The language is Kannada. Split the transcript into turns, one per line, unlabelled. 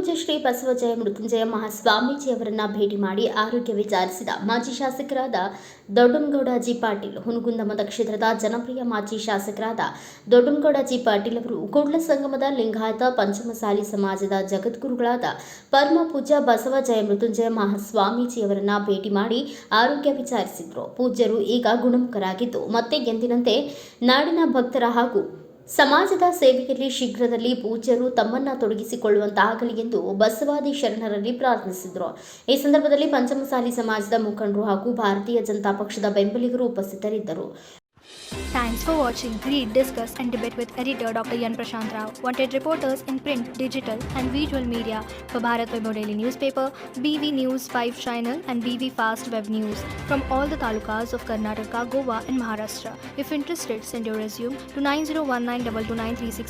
ಪೂಜ್ಯ ಶ್ರೀ ಬಸವಜಯ ಮೃತ್ಯುಂಜಯ ಮಹಾಸ್ವಾಮೀಜಿಯವರನ್ನ ಭೇಟಿ ಮಾಡಿ ಆರೋಗ್ಯ ವಿಚಾರಿಸಿದ ಮಾಜಿ ಶಾಸಕರಾದ ದೊಡ್ಡನಗೌಡ ಜಿ ಪಾಟೀಲ್. ಹುನಗುಂದ ಮತಕ್ಷೇತ್ರದ ಜನಪ್ರಿಯ ಮಾಜಿ ಶಾಸಕರಾದ ದೊಡ್ಡನಗೌಡ ಜಿ ಪಾಟೀಲ್ ಅವರು ಕೂಡಲ ಸಂಗಮದ ಲಿಂಗಾಯತ ಪಂಚಮಸಾಲಿ ಸಮಾಜದ ಜಗದ್ಗುರುಗಳಾದ ಪರಮ ಪೂಜ್ಯ ಬಸವಜಯ ಮೃತ್ಯುಂಜಯ ಮಹಾಸ್ವಾಮೀಜಿಯವರನ್ನ ಭೇಟಿ ಮಾಡಿ ಆರೋಗ್ಯ ವಿಚಾರಿಸಿದರು. ಪೂಜ್ಯರು ಈಗ ಗುಣಮುಖರಾಗಿದ್ದು ಮತ್ತೆ ಎಂದಿನಂತೆ ನಾಡಿನ ಭಕ್ತರ ಹಾಗೂ ಸಮಾಜದ ಸೇವೆಯಲ್ಲಿ ಶೀಘ್ರದಲ್ಲಿ ಪೂಜ್ಯರು ತಮ್ಮನ್ನ ತೊಡಗಿಸಿಕೊಳ್ಳುವಂತಾಗಲಿ ಎಂದು ಬಸವಾದಿ ಶರಣರಲ್ಲಿ ಪ್ರಾರ್ಥಿಸಿದರು. ಈ ಸಂದರ್ಭದಲ್ಲಿ ಪಂಚಮಸಾಲಿ ಸಮಾಜದ ಮುಖಂಡರು ಹಾಗೂ ಭಾರತೀಯ ಜನತಾ ಪಕ್ಷದ ಬೆಂಬಲಿಗರು ಉಪಸ್ಥಿತರಿದ್ದರು.
Thanks for watching. Read, discuss and debate with editor Dr. Yan Prashant Rao. Wanted reporters in print, digital and visual media for Bharat Vaibhav Daily Newspaper, BV News 5 Channel and BV Fast Web News from all the talukas of Karnataka, Goa and Maharashtra. If interested, send your resume to 9019229363.